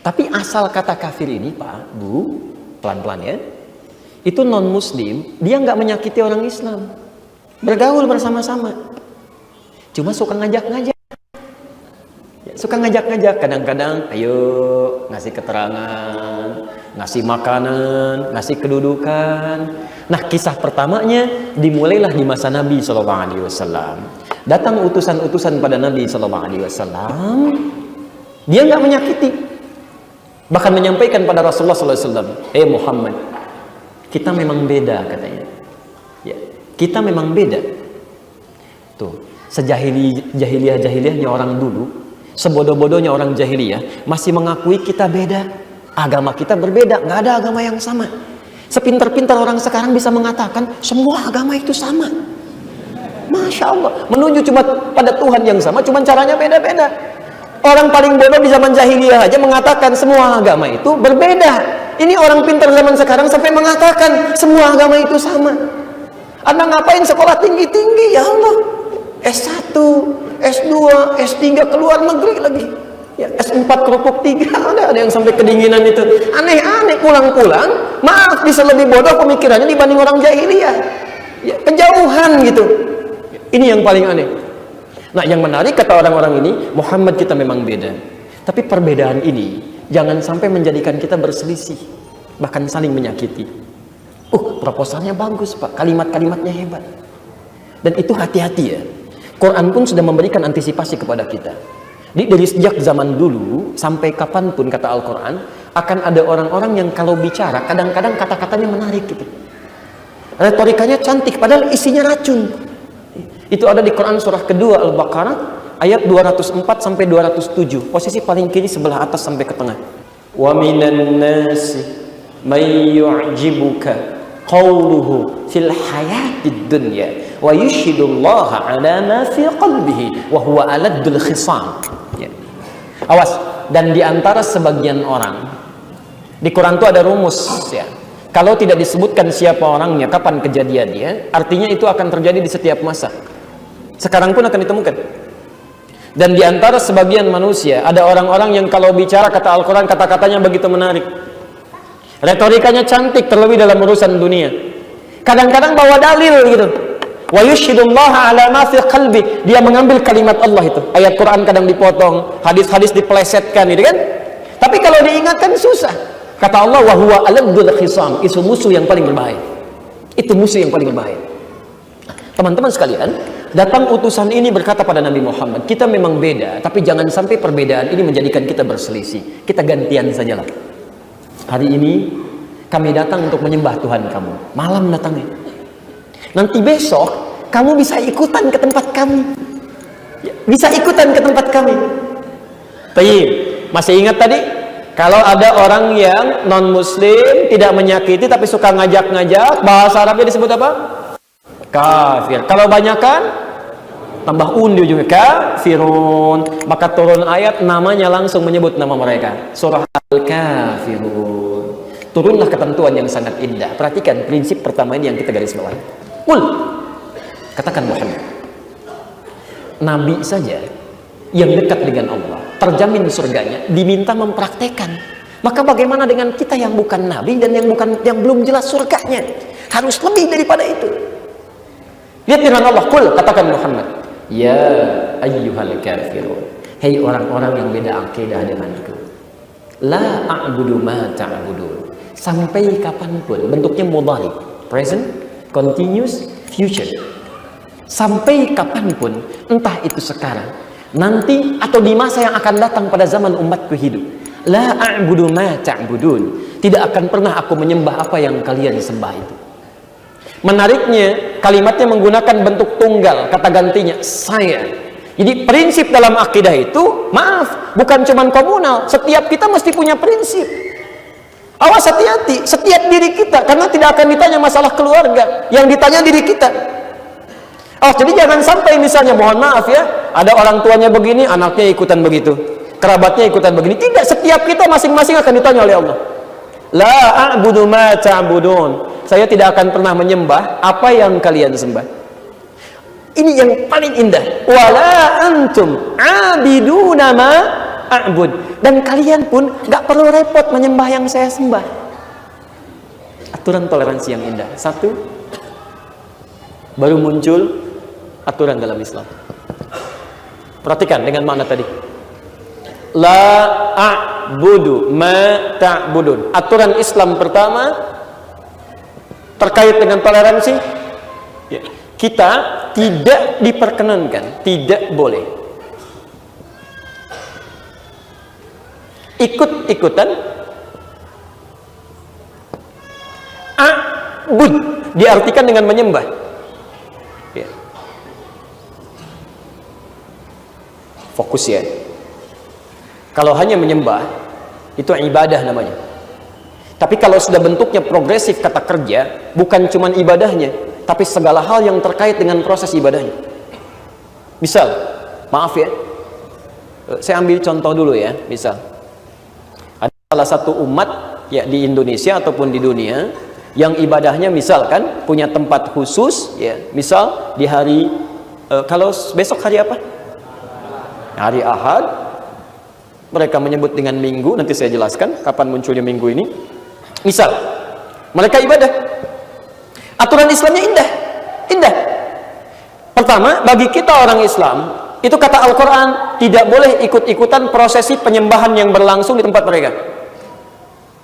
Tapi asal kata kafir ini, Pak, Bu, pelan-pelan ya, itu non-muslim, dia nggak menyakiti orang Islam, bergaul bersama-sama, cuma suka ngajak-ngajak. Suka ngajak-ngajak, kadang-kadang ayo ngasih keterangan, ngasih makanan, ngasih kedudukan. Nah, kisah pertamanya dimulailah di masa Nabi SAW. Datang utusan-utusan pada Nabi SAW, dia nggak menyakiti, bahkan menyampaikan pada Rasulullah SAW, Muhammad, kita memang beda, katanya. Ya, kita memang beda. Tuh, sejahiliyah-jahiliyahnya orang dulu, sebodoh-bodohnya orang jahiliyah masih mengakui kita beda, agama kita berbeda, nggak ada agama yang sama. Sepintar-pintar orang sekarang bisa mengatakan semua agama itu sama. Masya Allah, menuju cuma pada Tuhan yang sama, cuma caranya beda-beda. Orang paling bodoh di zaman jahiliyah aja mengatakan semua agama itu berbeda. Ini orang pintar zaman sekarang sampai mengatakan semua agama itu sama. Anda ngapain sekolah tinggi-tinggi, ya Allah? S1, S2, S3 keluar negeri lagi. Ya, S4 kerupuk 3, ada yang sampai kedinginan itu. Aneh-aneh, pulang-pulang, maaf, bisa lebih bodoh pemikirannya dibanding orang jahiliyah. Ya, kejauhan gitu. Ini yang paling aneh. Nah, yang menarik kata orang-orang ini, Muhammad kita memang beda. Tapi perbedaan ini jangan sampai menjadikan kita berselisih, bahkan saling menyakiti. Proposalnya bagus, Pak. Kalimat-kalimatnya hebat. Dan itu hati-hati ya. Quran pun sudah memberikan antisipasi kepada kita. Dari sejak zaman dulu sampai kapanpun, kata Al-Quran, akan ada orang-orang yang kalau bicara kadang-kadang kata-katanya menarik gitu. Retorikanya cantik padahal isinya racun. Itu ada di Quran surah kedua Al-Baqarah ayat 204 sampai 207. Posisi paling kiri sebelah atas sampai ke tengah. Wa minan nasi may yu'jibuka qawluhu fil hayatid dunya wa yushidullaha ala ma fi qalbihi wa huwa aladdul khisam. Ya. Awas, dan di antara sebagian orang di Quran itu ada rumus ya. Kalau tidak disebutkan siapa orangnya, kapan kejadiannya, artinya itu akan terjadi di setiap masa. Sekarang pun akan ditemukan. Dan di antara sebagian manusia ada orang-orang yang kalau bicara, kata Al-Quran, kata-katanya begitu menarik, retorikanya cantik, terlebih dalam urusan dunia. Kadang-kadang bawa dalil gitu. Wa yushidullaha ala ma fi qalbi. Dia mengambil kalimat Allah itu. Ayat Quran kadang dipotong, hadis-hadis dipelesetkan gitu kan. Tapi kalau diingatkan susah. Kata Allah, wa huwa aladdul khisam. Itu musuh yang paling berbahaya. Itu musuh yang paling berbahaya. Teman-teman sekalian, datang utusan ini berkata pada Nabi Muhammad, kita memang beda, tapi jangan sampai perbedaan ini menjadikan kita berselisih. Kita gantian sajalah. Hari ini kami datang untuk menyembah Tuhan kamu. Malam datangnya. Nanti besok kamu bisa ikutan ke tempat kami. Bisa ikutan ke tempat kami. Tayyib. Masih ingat tadi? Kalau ada orang yang non-muslim, tidak menyakiti tapi suka ngajak-ngajak, bahasa Arabnya disebut apa? Kafir. Kalau banyakan, tambah undi juga, kafirun. Maka turun ayat, namanya langsung menyebut nama mereka. Surah Al-Kafirun. Turunlah ketentuan yang sangat indah. Perhatikan prinsip pertama ini yang kita garis bawahi. Qul, katakan Muhammad, Nabi saja yang dekat dengan Allah, terjamin surganya, diminta mempraktekkan. Maka bagaimana dengan kita yang bukan Nabi dan yang belum jelas surganya? Harus lebih daripada itu. Lihat firman Allah, Qul, katakan Muhammad, ya ayyuhal kafirun, hei orang-orang yang beda akidah denganku, la a'budu ma ta'budun. Sampai kapanpun, bentuknya mudhari, present, continuous, future. Sampai kapanpun, entah itu sekarang, nanti, atau di masa yang akan datang pada zaman umatku hidup, la a'budu ma ta'budun. Tidak akan pernah aku menyembah apa yang kalian sembah itu. Menariknya, kalimatnya menggunakan bentuk tunggal, kata gantinya saya. Jadi prinsip dalam akidah itu, maaf, bukan cuma komunal. Setiap kita mesti punya prinsip. Awas, hati-hati, setiap diri kita, karena tidak akan ditanya masalah keluarga, yang ditanya diri kita. Jadi jangan sampai misalnya, mohon maaf ya, ada orang tuanya begini, anaknya ikutan begitu, kerabatnya ikutan begini. Tidak, setiap kita masing-masing akan ditanya oleh Allah. La a'budu ma ta'budun. Saya tidak akan pernah menyembah apa yang kalian sembah. Ini yang paling indah. Wala antum 'abiduna ma a'bud. Dan kalian pun gak perlu repot menyembah yang saya sembah. Aturan toleransi yang indah. Satu, baru muncul aturan dalam Islam. Perhatikan dengan makna tadi. La a'budu ma ta'budun. Aturan Islam pertama terkait dengan toleransi, ya, kita tidak diperkenankan, tidak boleh ikut-ikutan a'bud, diartikan dengan menyembah, ya. Fokus ya. Kalau hanya menyembah, itu ibadah namanya. Tapi kalau sudah bentuknya progresif kata kerja, bukan cuma ibadahnya, tapi segala hal yang terkait dengan proses ibadahnya. Misal, maaf ya, saya ambil contoh dulu ya. Misal, ada salah satu umat ya di Indonesia ataupun di dunia yang ibadahnya misalkan punya tempat khusus ya. Misal di hari, kalau besok hari apa? Hari Ahad. Mereka menyebut dengan minggu, nanti saya jelaskan kapan munculnya minggu ini. Misal, mereka ibadah. Aturan Islamnya indah. Indah. Pertama, bagi kita orang Islam, itu kata Al-Quran, tidak boleh ikut-ikutan prosesi penyembahan yang berlangsung di tempat mereka.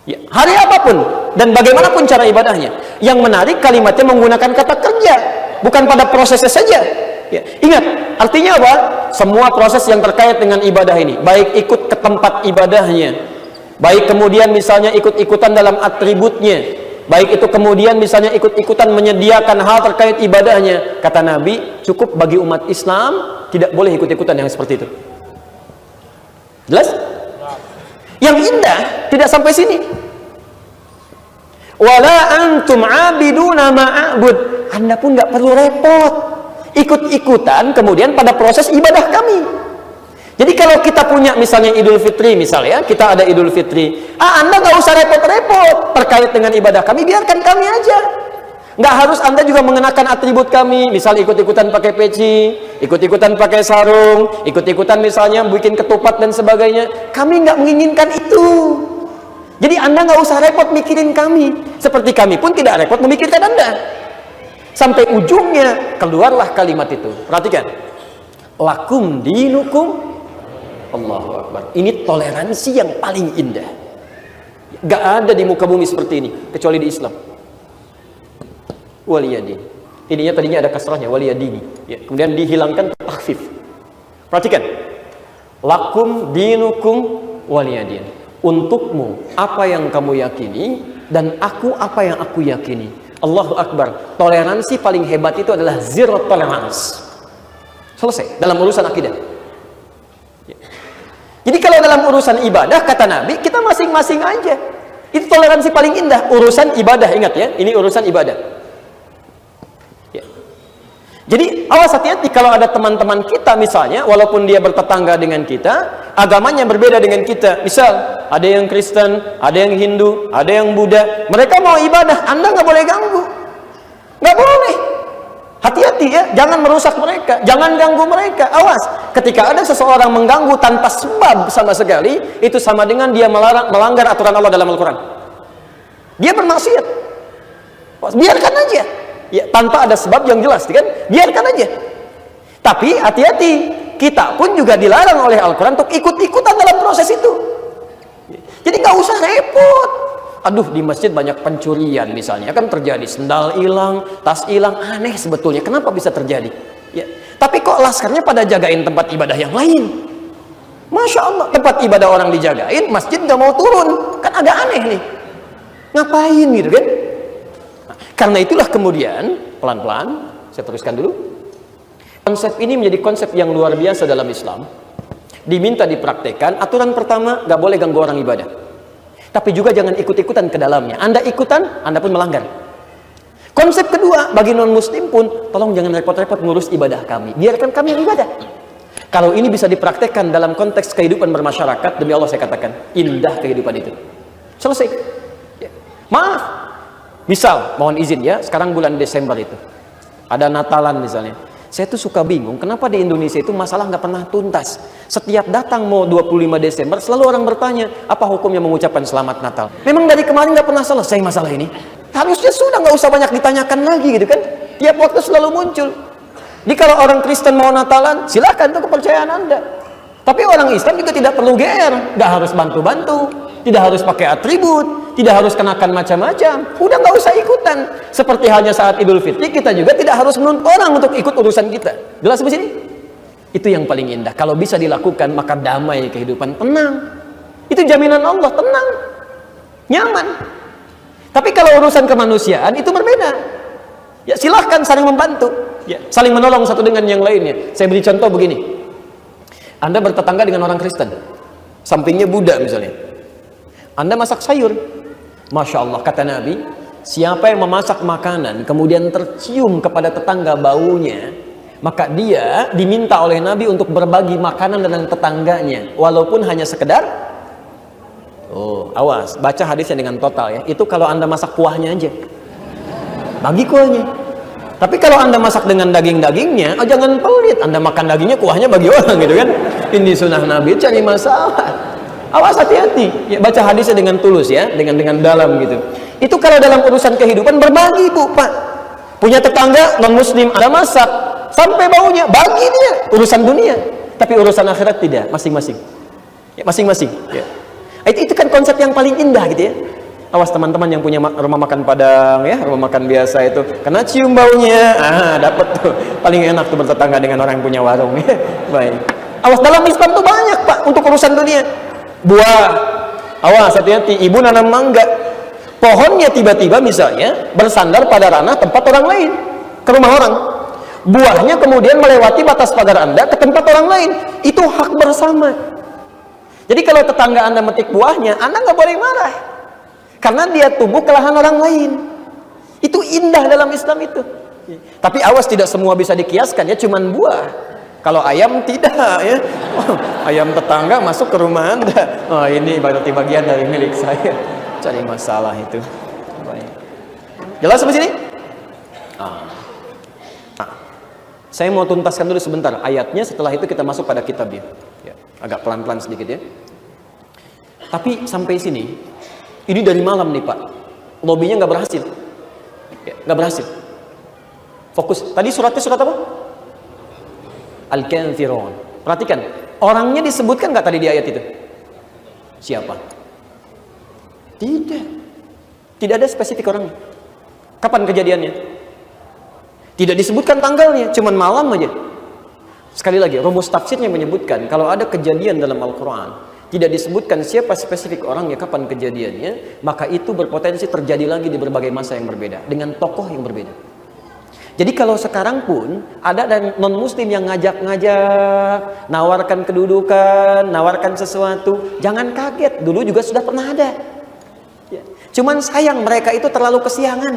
Ya, hari apapun, dan bagaimanapun cara ibadahnya. Yang menarik kalimatnya menggunakan kata kerja, bukan pada prosesnya saja. Ya, ingat, artinya apa? Semua proses yang terkait dengan ibadah ini, baik ikut ke tempat ibadahnya, baik kemudian misalnya ikut-ikutan dalam atributnya, baik itu kemudian misalnya ikut-ikutan menyediakan hal terkait ibadahnya. Kata Nabi, cukup bagi umat Islam, tidak boleh ikut-ikutan yang seperti itu. Jelas? Yang indah tidak sampai sini. Wala antum abiduna ma'abud. Anda pun nggak perlu repot ikut-ikutan kemudian pada proses ibadah kami. Jadi kalau kita punya misalnya Idul Fitri, misalnya kita ada Idul Fitri, Anda nggak usah repot-repot terkait dengan ibadah kami, biarkan kami aja. Nggak harus Anda juga mengenakan atribut kami, misal ikut-ikutan pakai peci, ikut-ikutan pakai sarung, ikut-ikutan misalnya bikin ketupat dan sebagainya. Kami nggak menginginkan itu. Jadi Anda nggak usah repot mikirin kami, seperti kami pun tidak repot memikirkan Anda. Sampai ujungnya keluarlah kalimat itu. Perhatikan, lakum dinukum Allahu Akbar. Ini toleransi yang paling indah. Gak ada di muka bumi seperti ini kecuali di Islam. Waliyadin. Ininya tadinya ada kasrahnya, waliyadini. Ya, kemudian dihilangkan takhfif. Perhatikan, lakum dinukum waliyadin. Untukmu apa yang kamu yakini dan aku apa yang aku yakini. Allahu Akbar. Toleransi paling hebat itu adalah zero tolerance. Selesai dalam urusan akidah. Ya. Jadi kalau dalam urusan ibadah, kata Nabi, kita masing-masing aja. Itu toleransi paling indah. Urusan ibadah, ingat ya, ini urusan ibadah. Ya. Jadi awas hati-hati kalau ada teman-teman kita misalnya, walaupun dia bertetangga dengan kita, agamanya berbeda dengan kita. Misal ada yang Kristen, ada yang Hindu, ada yang Buddha. Mereka mau ibadah, Anda nggak boleh ganggu. Nggak boleh. Hati-hati ya, jangan merusak mereka, jangan ganggu mereka. Awas, ketika ada seseorang mengganggu tanpa sebab sama sekali, itu sama dengan dia melanggar aturan Allah dalam Al-Quran. Dia bermaksiat. Biarkan aja. Ya, tanpa ada sebab yang jelas, kan? Biarkan aja. Tapi hati-hati, kita pun juga dilarang oleh Al-Quran untuk ikut-ikutan dalam proses itu. Jadi nggak usah repot. Aduh, di masjid banyak pencurian misalnya, kan terjadi, sendal hilang, tas hilang, aneh sebetulnya, kenapa bisa terjadi? Ya, tapi kok laskarnya pada jagain tempat ibadah yang lain? Masya Allah, tempat ibadah orang dijagain, masjid nggak mau turun, kan agak aneh nih. Ngapain gitu kan? Nah, karena itulah kemudian pelan-pelan, saya teruskan dulu. Konsep ini menjadi konsep yang luar biasa dalam Islam. Diminta dipraktekkan. Aturan pertama, nggak boleh ganggu orang ibadah. Tapi juga jangan ikut-ikutan ke dalamnya. Anda ikutan, Anda pun melanggar. Konsep kedua, bagi non-muslim pun, tolong jangan repot-repot ngurus ibadah kami. Biarkan kami ibadah. Kalau ini bisa dipraktekkan dalam konteks kehidupan bermasyarakat, demi Allah saya katakan, indah kehidupan itu. Selesai. Ya. Maaf. Misal, mohon izin ya, sekarang bulan Desember itu. Ada Natalan misalnya. Saya tuh suka bingung, kenapa di Indonesia itu masalah nggak pernah tuntas. Setiap datang mau 25 Desember, selalu orang bertanya, apa hukumnya mengucapkan Selamat Natal? Memang dari kemarin nggak pernah selesai masalah ini. Harusnya sudah nggak usah banyak ditanyakan lagi gitu kan. Tiap waktu selalu muncul. Jadi kalau orang Kristen mau Natalan, silahkan, itu kepercayaan Anda. Tapi orang Islam juga tidak perlu GR, nggak harus bantu-bantu, tidak harus pakai atribut, tidak harus kenakan macam-macam. Udah nggak usah ikutan. Seperti halnya saat Idul Fitri, kita juga tidak harus menuntut orang untuk ikut urusan kita. Jelas di sini? Itu yang paling indah. Kalau bisa dilakukan, maka damai kehidupan, tenang. Itu jaminan Allah, tenang, nyaman. Tapi kalau urusan kemanusiaan itu berbeda. Ya silahkan saling membantu, ya, saling menolong satu dengan yang lainnya. Saya beri contoh begini. Anda bertetangga dengan orang Kristen, sampingnya Buddha misalnya. Anda masak sayur, Masya Allah, kata Nabi, siapa yang memasak makanan kemudian tercium kepada tetangga baunya, maka dia diminta oleh Nabi untuk berbagi makanan dengan tetangganya, walaupun hanya sekedar, oh awas, baca hadisnya dengan total ya. Itu kalau Anda masak kuahnya aja, bagi kuahnya. Tapi kalau Anda masak dengan daging-dagingnya, oh jangan pelit, Anda makan dagingnya, kuahnya bagi orang gitu kan. Ini sunnah Nabi, cari masalah. Awas, hati-hati ya, baca hadisnya dengan tulus ya, dengan dalam gitu. Itu kalau dalam urusan kehidupan berbagi, Bu, Pak. Punya tetangga non muslim, Anda masak sampai baunya, bagi dia, urusan dunia. Tapi urusan akhirat tidak, masing-masing. Ya, masing-masing ya. Itu kan konsep yang paling indah gitu ya. Awas teman-teman yang punya rumah makan Padang ya, rumah makan biasa itu, kena cium baunya, dapat tuh, paling enak tuh bertetangga dengan orang yang punya warung ya. Baik. Awas, dalam Islam tuh banyak Pak untuk urusan dunia. Buah, awas hati-hati, ibu nanam mangga, pohonnya tiba-tiba misalnya bersandar pada ranah tempat orang lain, ke rumah orang. Buahnya kemudian melewati batas pagar Anda ke tempat orang lain, itu hak bersama. Jadi kalau tetangga Anda metik buahnya, Anda nggak boleh marah. Karena dia tumbuh ke lahan orang lain. Itu indah dalam Islam itu. Tapi awas, tidak semua bisa dikiaskan ya, cuman buah. Kalau ayam tidak ya. Oh, ayam tetangga masuk ke rumah Anda. Oh, ini berarti bagian dari milik saya. Cari masalah itu. Jelas sampai sini? Saya mau tuntaskan dulu sebentar ayatnya, setelah itu kita masuk pada kitabnya. Ya, agak pelan-pelan sedikit ya. Tapi sampai sini, ini dari malam nih Pak, lobbynya nggak berhasil, ya, nggak berhasil. Fokus. Tadi suratnya surat apa? Al-Kafirun. Perhatikan, orangnya disebutkan nggak tadi di ayat itu? Siapa? Tidak. Tidak ada spesifik orangnya. Kapan kejadiannya? Tidak disebutkan tanggalnya, cuman malam aja. Sekali lagi, rumus tafsirnya menyebutkan kalau ada kejadian dalam Al-Quran tidak disebutkan siapa spesifik orangnya, kapan kejadiannya, maka itu berpotensi terjadi lagi di berbagai masa yang berbeda, dengan tokoh yang berbeda. Jadi kalau sekarang pun ada non-muslim yang ngajak-ngajak, nawarkan kedudukan, nawarkan sesuatu, jangan kaget, dulu juga sudah pernah ada. Ya. Cuman sayang mereka itu terlalu kesiangan.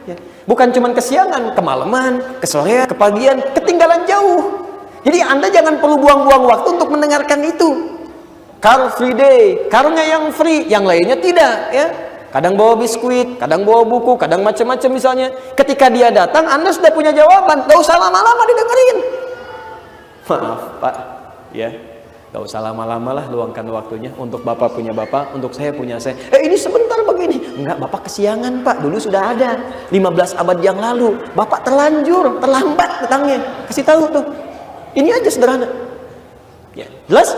Ya. Bukan cuman kesiangan, kemalaman, kesorean, kepagian, ketinggalan jauh. Jadi Anda jangan perlu buang-buang waktu untuk mendengarkan itu. Car free day, karnya yang free, yang lainnya tidak ya. Kadang bawa biskuit, kadang bawa buku, kadang macam-macam misalnya. Ketika dia datang, Anda sudah punya jawaban, gak usah lama-lama didengerin. Maaf Pak, ya, gak usah lama-lama lah, luangkan waktunya. Untuk Bapak punya Bapak, untuk saya punya saya. Ini sebentar begini. Enggak, Bapak kesiangan Pak, dulu sudah ada 15 abad yang lalu. Bapak terlanjur, terlambat datangnya. Kasih tahu tuh. Ini aja sederhana. Ya, jelas?